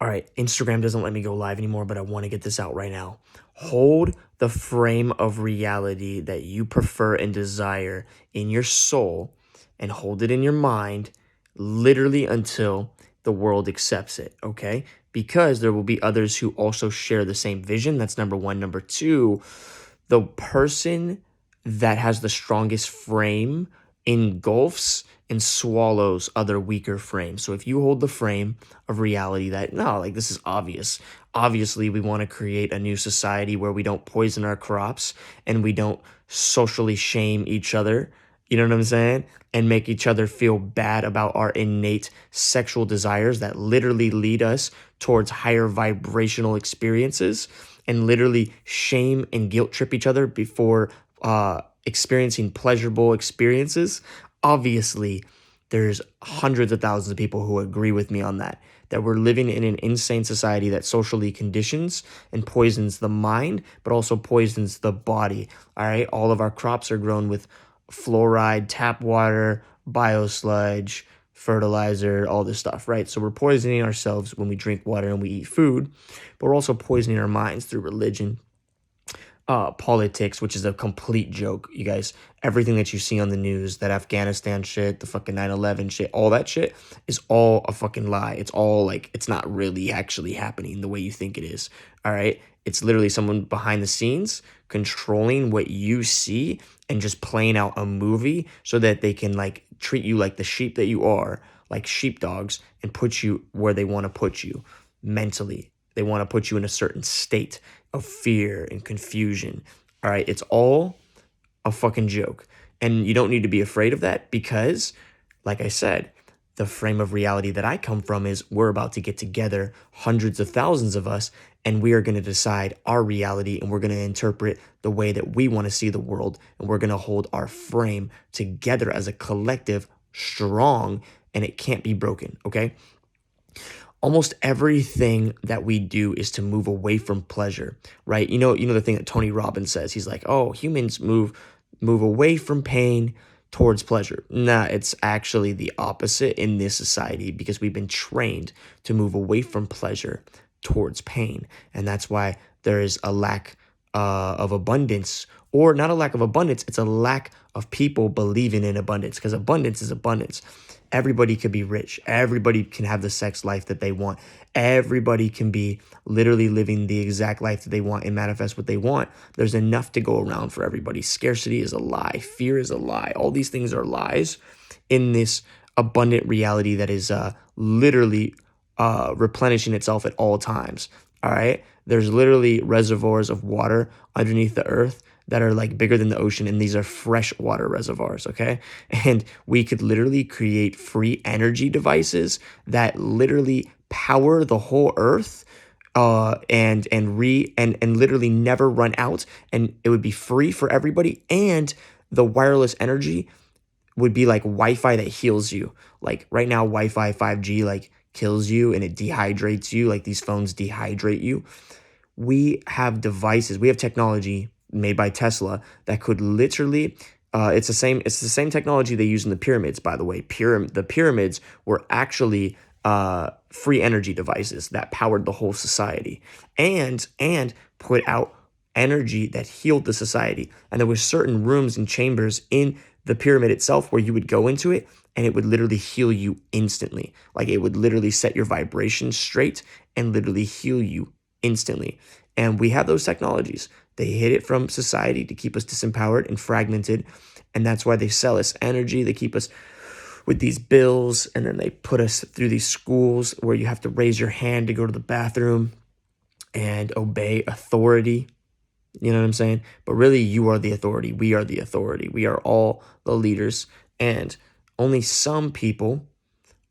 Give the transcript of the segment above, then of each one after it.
All right, Instagram doesn't let me go live anymore, but I want to get this out right now. Hold the frame of reality that you prefer and desire in your soul and hold it in your mind literally until the world accepts it, okay? Because there will be others who also share the same vision. That's number one. Number two, the person that has the strongest frame engulfs and swallows other weaker frames. So if you hold the frame of reality that, no, like this is obvious. Obviously, we want to create a new society where we don't poison our crops and we don't socially shame each other. You know what I'm saying? And make each other feel bad about our innate sexual desires that literally lead us towards higher vibrational experiences and literally shame and guilt trip each other before experiencing pleasurable experiences. Obviously, there's hundreds of thousands of people who agree with me on that. That we're living in an insane society that socially conditions and poisons the mind, but also poisons the body. All right. All of our crops are grown with fluoride, tap water, biosludge, fertilizer, all this stuff, right? So we're poisoning ourselves when we drink water and we eat food, but we're also poisoning our minds through religion, politics, which is a complete joke, you guys. Everything that you see on the news, that Afghanistan shit, the fucking 9/11 shit, all that shit is all a fucking lie. It's all like, it's not really actually happening the way you think it is. All right. It's literally someone behind the scenes controlling what you see and just playing out a movie so that they can like treat you like the sheep that you are, like sheepdogs, and put you where they want to put you mentally. They want to put you in a certain state of fear and confusion. All right. It's all a fucking joke. And you don't need to be afraid of that because, like I said, the frame of reality that I come from is we're about to get together, hundreds of thousands of us, and we are going to decide our reality and we're going to interpret the way that we want to see the world. And we're going to hold our frame together as a collective, strong, and it can't be broken. Okay. Almost everything that we do is to move away from pleasure, right? You know the thing that Tony Robbins says. He's like, "Oh, humans move away from pain towards pleasure." Nah, it's actually the opposite in this society because we've been trained to move away from pleasure towards pain, and that's why there is a lack of abundance, or not a lack of abundance. It's a lack of people believing in abundance because abundance is abundance. Everybody could be rich. Everybody can have the sex life that they want. Everybody can be literally living the exact life that they want and manifest what they want. There's enough to go around for everybody. Scarcity is a lie. Fear is a lie. All these things are lies in this abundant reality that is literally replenishing itself at all times. All right. There's literally reservoirs of water underneath the earth that are like bigger than the ocean, and these are freshwater reservoirs, okay? And we could literally create free energy devices that literally power the whole earth and literally never run out, and it would be free for everybody, and the wireless energy would be like Wi-Fi that heals you. Like right now, Wi-Fi 5G like kills you and it dehydrates you, like these phones dehydrate you. We have devices, we have technology made by Tesla that could literally it's the same technology they use in the pyramids, by the way. The pyramids were actually free energy devices that powered the whole society and put out energy that healed the society. And there were certain rooms and chambers in the pyramid itself where you would go into it and it would literally heal you instantly. Like it would literally set your vibration straight and literally heal you instantly. And we have those technologies. They hid it from society to keep us disempowered and fragmented. And that's why they sell us energy. They keep us with these bills, and then they put us through these schools where you have to raise your hand to go to the bathroom and obey authority. You know what I'm saying? But really, you are the authority. We are the authority. We are all the leaders. And only some people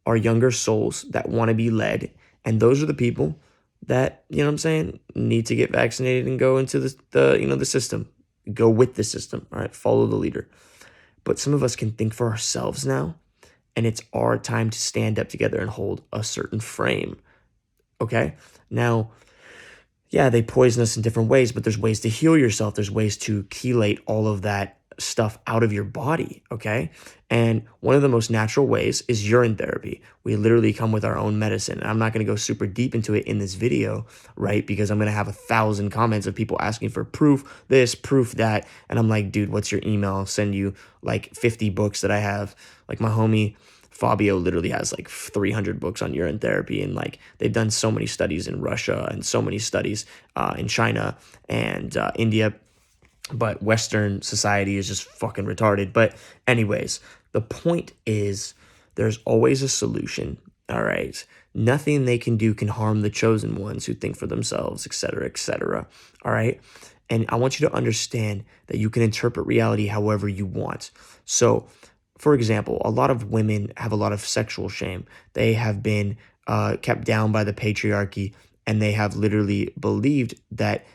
are younger souls that want to be led. And those are the people that, you know what I'm saying, need to get vaccinated and go into the system. Go with the system, all right? Follow the leader. But some of us can think for ourselves now, and it's our time to stand up together and hold a certain frame, okay? Now, yeah, they poison us in different ways, but there's ways to heal yourself. There's ways to chelate all of that stuff out of your body, okay? And one of the most natural ways is urine therapy. We literally come with our own medicine. I'm not going to go super deep into it in this video, right? Because I'm going to have 1,000 comments of people asking for proof this, proof that. And I'm like, dude, what's your email? I'll send you like 50 books that I have. Like my homie Fabio literally has like 300 books on urine therapy, and like they've done so many studies in Russia and so many studies in China and India, but Western society is just fucking retarded. But anyways, the point is there's always a solution, all right? Nothing they can do can harm the chosen ones who think for themselves, etc., all right? And I want you to understand that you can interpret reality however you want. So, for example, a lot of women have a lot of sexual shame. They have been kept down by the patriarchy, and they have literally believed that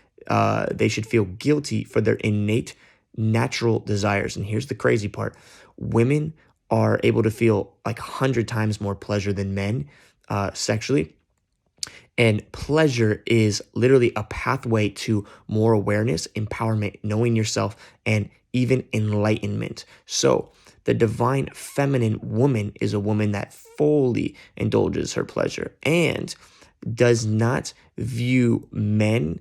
they should feel guilty for their innate natural desires. And here's the crazy part. Women are able to feel like 100 times more pleasure than men sexually. And pleasure is literally a pathway to more awareness, empowerment, knowing yourself, and even enlightenment. So the divine feminine woman is a woman that fully indulges her pleasure and does not view men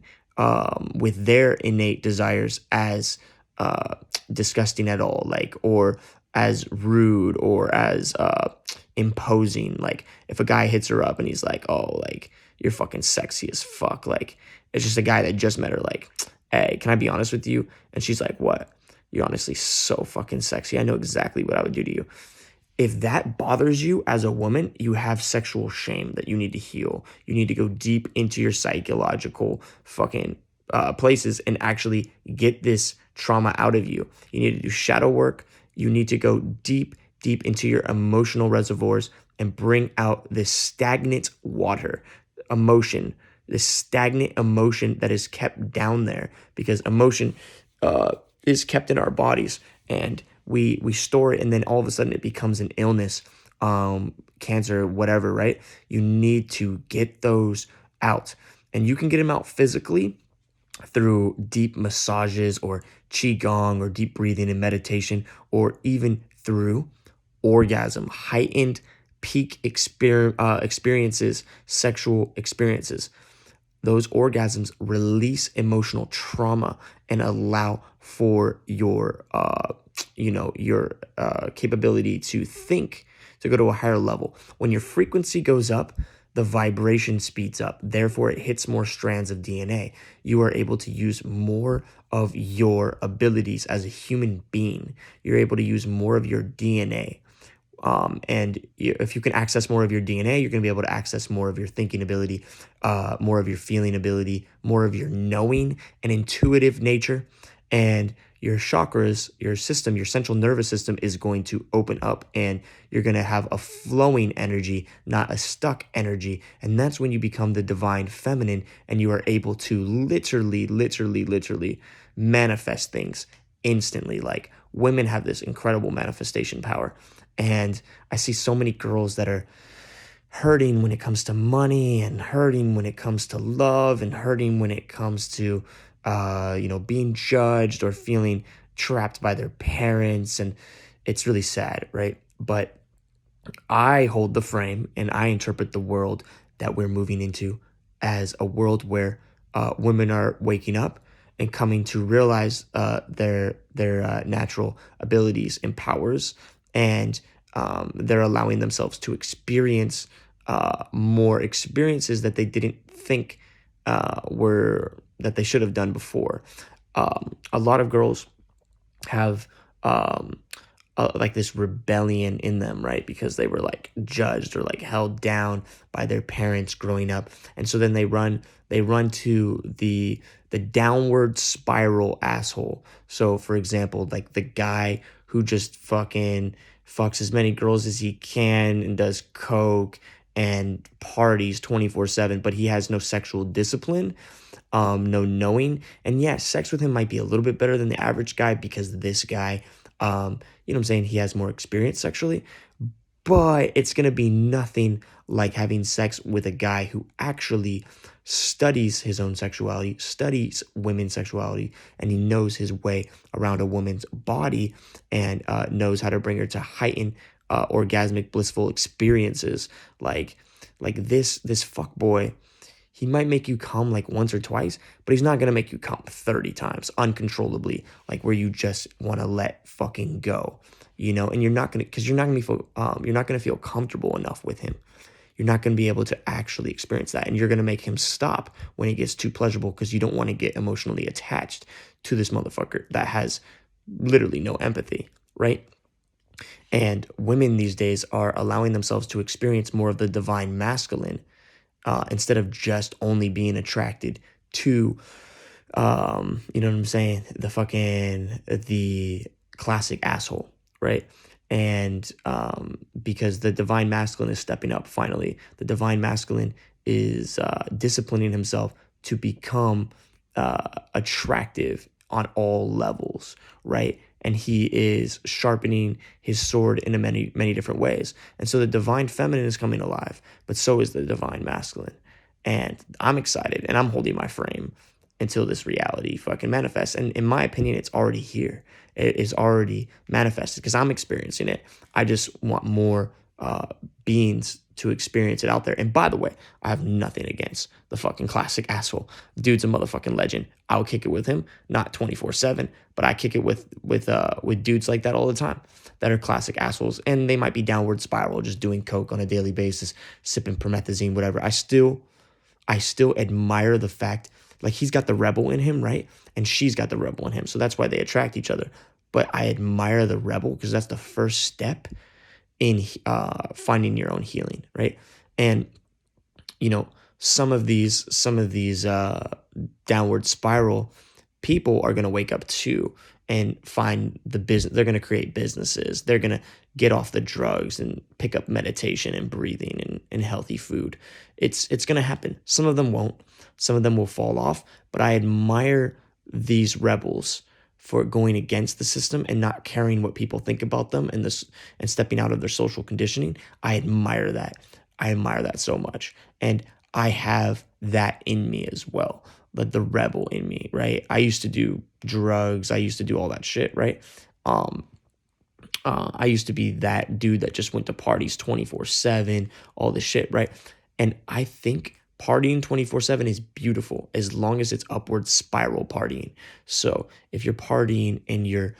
with their innate desires as disgusting at all, like, or as rude or as imposing. Like if a guy hits her up and he's like, oh, like you're fucking sexy as fuck, like it's just a guy that just met her, like, hey, can I be honest with you? And she's like, what? You're honestly so fucking sexy. I know exactly what I would do to you. If that bothers you as a woman, you have sexual shame that you need to heal. You need to go deep into your psychological fucking places and actually get this trauma out of you. You need to do shadow work. You need to go deep into your emotional reservoirs and bring out this stagnant water, emotion, this stagnant emotion that is kept down there, because emotion is kept in our bodies, and we store it, and then all of a sudden it becomes an illness, cancer, whatever, right? You need to get those out, and you can get them out physically through deep massages or qigong or deep breathing and meditation, or even through orgasm, heightened peak experiences, sexual experiences. Those orgasms release emotional trauma and allow for your your capability to think, to go to a higher level. When your frequency goes up, the vibration speeds up. Therefore, it hits more strands of DNA. You are able to use more of your abilities as a human being. You're able to use more of your DNA. And if you can access more of your DNA, you're going to be able to access more of your thinking ability, more of your feeling ability, more of your knowing and intuitive nature. And your chakras, your system, your central nervous system is going to open up, and you're going to have a flowing energy, not a stuck energy. And that's when you become the divine feminine, and you are able to literally manifest things instantly. Like women have this incredible manifestation power. And I see so many girls that are hurting when it comes to money, and hurting when it comes to love, and hurting when it comes to being judged or feeling trapped by their parents. And it's really sad, right? But I hold the frame, and I interpret the world that we're moving into as a world where women are waking up and coming to realize their natural abilities and powers, and they're allowing themselves to experience more experiences that they didn't think that they should have done before. A lot of girls have like this rebellion in them, right? Because they were like judged or like held down by their parents growing up, and so then they run to the downward spiral asshole. So for example, like the guy who just fucking fucks as many girls as he can and does coke and parties 24/7, but he has no sexual discipline, no knowing. And yeah, sex with him might be a little bit better than the average guy because this guy, you know what I'm saying, he has more experience sexually. but it's going to be nothing like having sex with a guy who actually studies his own sexuality, studies women's sexuality, and he knows his way around a woman's body and knows how to bring her to heighten orgasmic blissful experiences like this fuck boy. He might make you come like once or twice, but he's not gonna make you come 30 times uncontrollably, like where you just want to let fucking go, And you're not gonna, because you're not gonna feel comfortable enough with him. You're not gonna be able to actually experience that, and you're gonna make him stop when it gets too pleasurable because you don't want to get emotionally attached to this motherfucker that has literally no empathy, right? And women these days are allowing themselves to experience more of the divine masculine instead of just only being attracted to, you know what I'm saying? The classic asshole, right? And because the divine masculine is stepping up finally, the divine masculine is disciplining himself to become attractive on all levels, right? And he is sharpening his sword in many, many different ways. And so the divine feminine is coming alive, but so is the divine masculine. And I'm excited and I'm holding my frame until this reality fucking manifests. And in my opinion, it's already here. It is already manifested because I'm experiencing it. I just want more beings to experience it out there. And by the way, I have nothing against the fucking classic asshole. Dude's a motherfucking legend. I'll kick it with him, not 24/7, but I kick it with dudes like that all the time that are classic assholes. And they might be downward spiral, just doing coke on a daily basis, sipping promethazine, whatever. I still admire the fact, like, he's got the rebel in him, right? And she's got the rebel in him. So that's why they attract each other. But I admire the rebel because that's the first step in finding your own healing, right? And some of these downward spiral people are going to wake up too and find the business. They're going to create businesses. They're going to get off the drugs and pick up meditation and breathing and healthy food. It's going to happen. Some of them won't. Some of them will fall off. But I admire these rebels for going against the system and not caring what people think about them and stepping out of their social conditioning. I admire that. I admire that so much. And I have that in me as well, but the rebel in me, right? I used to do drugs. I used to do all that shit, right? I used to be that dude that just went to parties 24/7, all this shit, right? And I think partying 24/7 is beautiful as long as it's upward spiral partying. So if you're partying and you're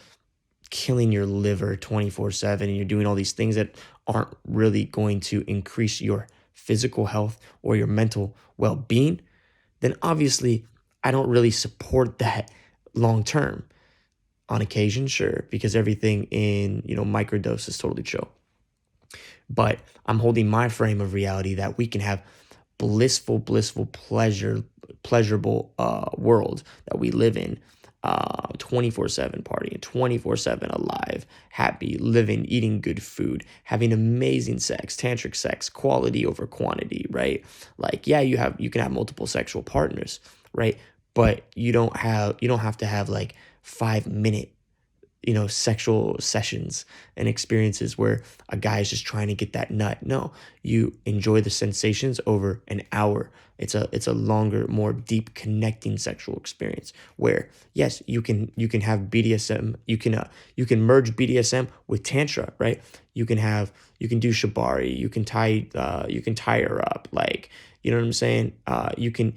killing your liver 24/7 and you're doing all these things that aren't really going to increase your physical health or your mental well-being, then obviously I don't really support that long term. On occasion, sure, because everything in microdose is totally chill. But I'm holding my frame of reality that we can have blissful, pleasurable world that we live in, 24/7 partying, 24/7 alive, happy, living, eating good food, having amazing sex, tantric sex, quality over quantity, right? Like, yeah, you can have multiple sexual partners, right? But you don't have to have like 5-minute sexual sessions and experiences where a guy is just trying to get that nut. No, you enjoy the sensations over an hour. It's a longer, more deep connecting sexual experience where, yes, you can have BDSM. You can merge BDSM with Tantra, right? You can do Shibari. You can tie her up. Like, you know what I'm saying? You can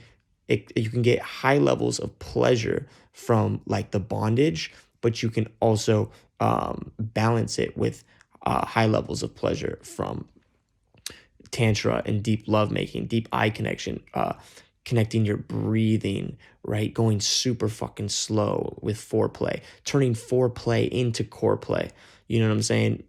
get high levels of pleasure from like the bondage, but you can also balance it with high levels of pleasure from Tantra and deep lovemaking, deep eye connection, connecting your breathing, right? Going super fucking slow with foreplay, turning foreplay into core play. You know what I'm saying?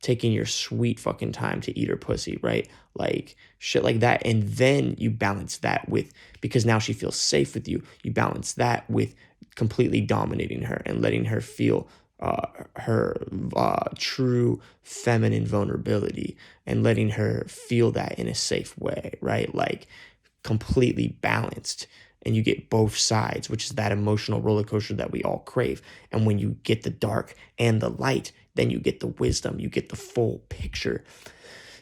Taking your sweet fucking time to eat her pussy, right? Like shit like that. And then you balance that with, because now she feels safe with you, you balance that with completely dominating her and letting her feel her true feminine vulnerability and letting her feel that in a safe way, right? Like completely balanced. And you get both sides, which is that emotional roller coaster that we all crave. And when you get the dark and the light, then you get the wisdom, you get the full picture.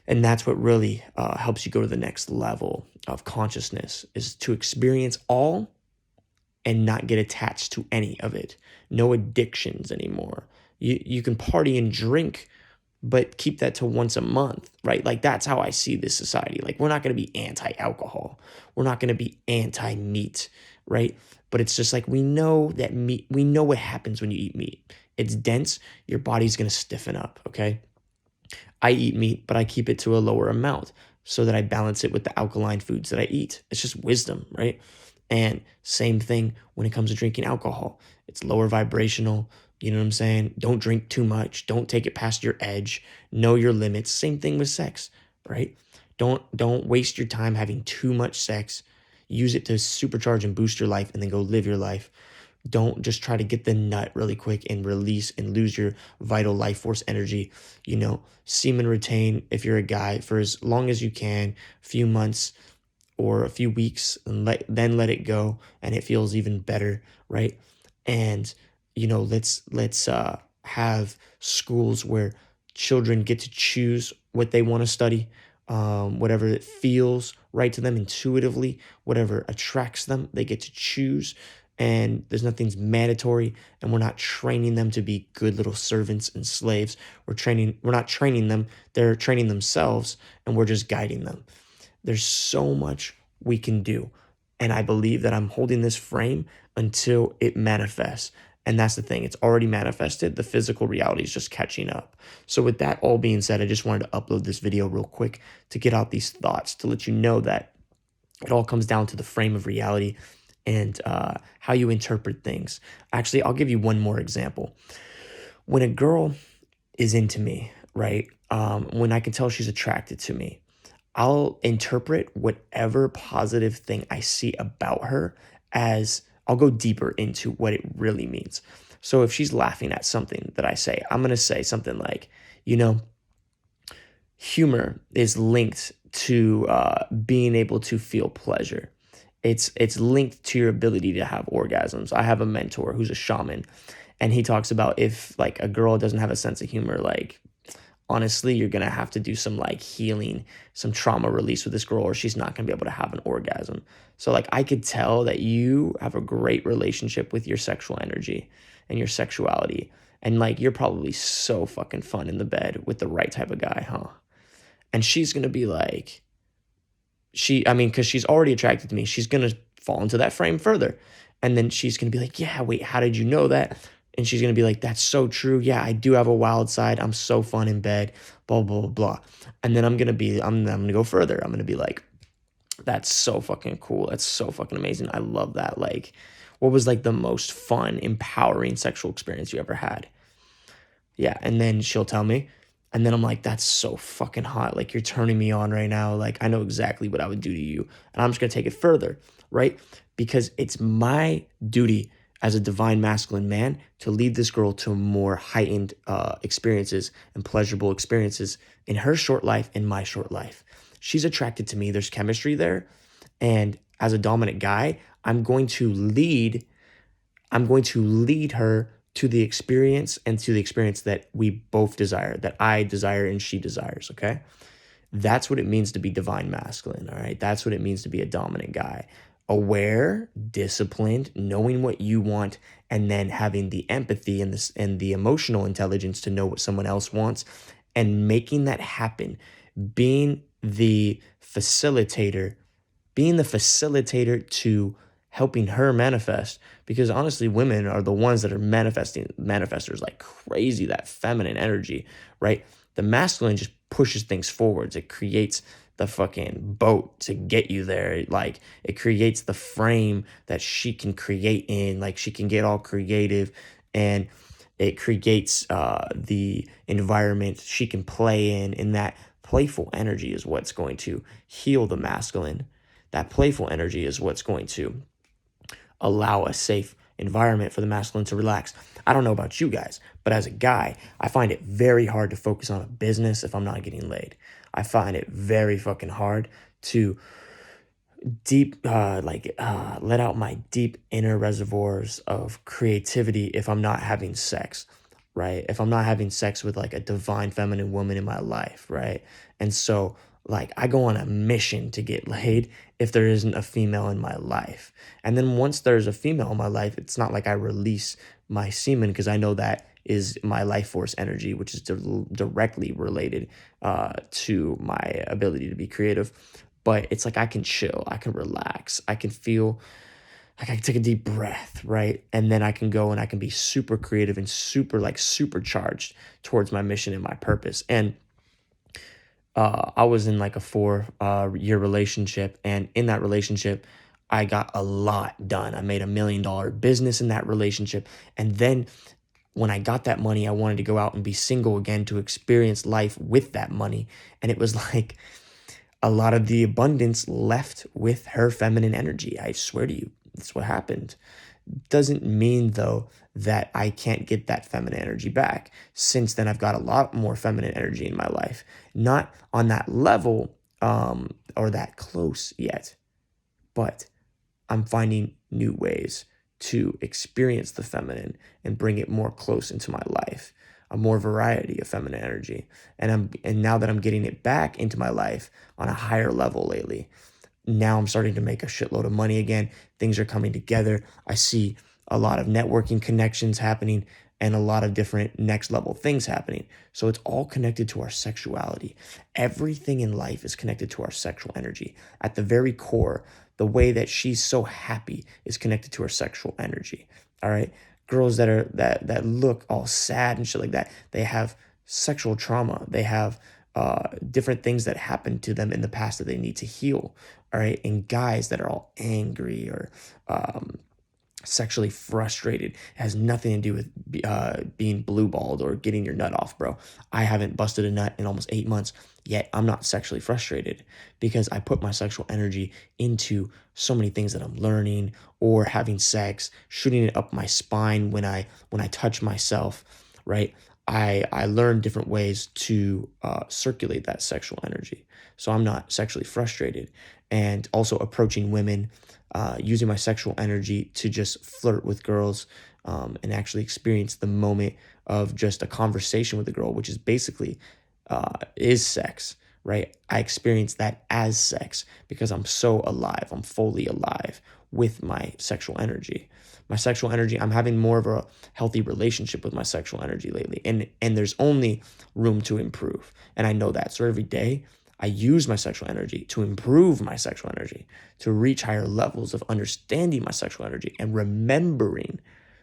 And that's what really helps you go to the next level of consciousness, is to experience all and not get attached to any of it. No addictions anymore. You can party and drink, but keep that to once a month, right? Like, that's how I see this society. Like, we're not going to be anti-alcohol. We're not going to be anti-meat, right? But it's just like, we know that meat, we know what happens when you eat meat. It's dense. Your body's going to stiffen up, okay? I eat meat, but I keep it to a lower amount so that I balance it with the alkaline foods that I eat. It's just wisdom, right? And same thing when it comes to drinking alcohol. It's lower vibrational. You know what I'm saying? Don't drink too much. Don't take it past your edge. Know your limits. Same thing with sex, right? Don't waste your time having too much sex. Use it to supercharge and boost your life and then go live your life. Don't just try to get the nut really quick and release and lose your vital life force energy. Semen retain if you're a guy for as long as you can, a few months or a few weeks, and then let it go, and it feels even better, right? And let's have schools where children get to choose what they want to study, whatever it feels right to them intuitively, whatever attracts them, they get to choose. And there's nothing's mandatory, and we're not training them to be good little servants and slaves. We're not training them, they're training themselves, and we're just guiding them. There's so much we can do. And I believe that I'm holding this frame until it manifests. And that's the thing, it's already manifested. The physical reality is just catching up. So with that all being said, I just wanted to upload this video real quick to get out these thoughts, to let you know that it all comes down to the frame of reality and how you interpret things. Actually, I'll give you one more example. When a girl is into me, right? When I can tell she's attracted to me, I'll interpret whatever positive thing I see about her as, I'll go deeper into what it really means. So if she's laughing at something that I say, I'm going to say something like, humor is linked to being able to feel pleasure. It's linked to your ability to have orgasms. I have a mentor who's a shaman, and he talks about, if like a girl doesn't have a sense of humor, like, honestly, you're gonna have to do some like healing, some trauma release with this girl, or she's not gonna be able to have an orgasm. So like, I could tell that you have a great relationship with your sexual energy and your sexuality, and like, you're probably so fucking fun in the bed with the right type of guy, huh? And she's gonna be like, because she's already attracted to me, she's going to fall into that frame further. And then she's going to be like, yeah, wait, how did you know that? And she's going to be like, that's so true. Yeah, I do have a wild side. I'm so fun in bed, blah, blah, blah, blah. And then I'm going to go further. I'm going to be like, that's so fucking cool. That's so fucking amazing. I love that. Like, what was like the most fun, empowering sexual experience you ever had? Yeah. And then she'll tell me. And then I'm like, that's so fucking hot. Like, you're turning me on right now. Like, I know exactly what I would do to you. And I'm just going to take it further, right? Because it's my duty as a divine masculine man to lead this girl to more heightened experiences and pleasurable experiences in her short life and my short life. She's attracted to me. There's chemistry there. And as a dominant guy, I'm going to lead her to the experience, and to the experience that we both desire, that I desire and she desires, okay? That's what it means to be divine masculine, all right? That's what it means to be a dominant guy. Aware, disciplined, knowing what you want, and then having the empathy and the emotional intelligence to know what someone else wants, and making that happen. Being the facilitator to helping her manifest, because honestly, women are the ones that are manifestors like crazy, that feminine energy, right? The masculine just pushes things forwards. It creates the fucking boat to get you there. Like, it creates the frame that she can create in, like, she can get all creative, and it creates the environment she can play in, and that playful energy is what's going to heal the masculine. That playful energy is what's going to allow a safe environment for the masculine to relax. I don't know about you guys, but as a guy, I find it very hard to focus on a business if I'm not getting laid. I find it very fucking hard to let out my deep inner reservoirs of creativity if I'm not having sex, right? If I'm not having sex with like a divine feminine woman in my life, right? And so like I go on a mission to get laid if there isn't a female in my life. And then once there's a female in my life, it's not like I release my semen because I know that is my life force energy, which is directly related to my ability to be creative. But it's like I can chill, I can relax, I can feel like I can take a deep breath, right? And then I can go and I can be super creative and super like supercharged towards my mission and my purpose. And I was in like a 4 year relationship, and in that relationship, I got a lot done. I made $1 million business in that relationship, and then when I got that money, I wanted to go out and be single again to experience life with that money, and it was like a lot of the abundance left with her feminine energy. I swear to you, that's what happened. Doesn't mean though that I can't get that feminine energy back. Since then, I've got a lot more feminine energy in my life. Not on that level or that close yet, but I'm finding new ways to experience the feminine and bring it more close into my life. A more variety of feminine energy. And now that I'm getting it back into my life on a higher level lately, now I'm starting to make a shitload of money again. Things are coming together. I see a lot of networking connections happening and a lot of different next level things happening. So it's all connected to our sexuality. Everything in life is connected to our sexual energy. At the very core, the way that she's so happy is connected to her sexual energy. All right. Girls that look all sad and shit like that, they have sexual trauma. They have different things that happened to them in the past that they need to heal. All right. And guys that are all angry or sexually frustrated, it has nothing to do with being blue balled or getting your nut off, bro. I haven't busted a nut in almost 8 months, yet I'm not sexually frustrated because I put my sexual energy into so many things that I'm learning or having sex, shooting it up my spine when I touch myself, right? I learn different ways to circulate that sexual energy. So I'm not sexually frustrated. And also approaching women, using my sexual energy to just flirt with girls and actually experience the moment of just a conversation with a girl, which is basically is sex, right? I experience that as sex because I'm so alive. I'm fully alive with my sexual energy. My sexual energy, I'm having more of a healthy relationship with my sexual energy lately. And there's only room to improve. And I know that. So every day I use my sexual energy to improve my sexual energy, to reach higher levels of understanding my sexual energy and remembering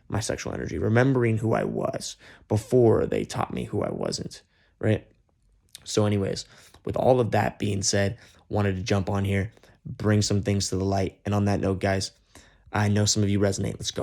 my sexual energy, remembering who I was before they taught me who I wasn't, right? So anyways, with all of that being said, wanted to jump on here, bring some things to the light. And on that note, guys, I know some of you resonate. Let's go.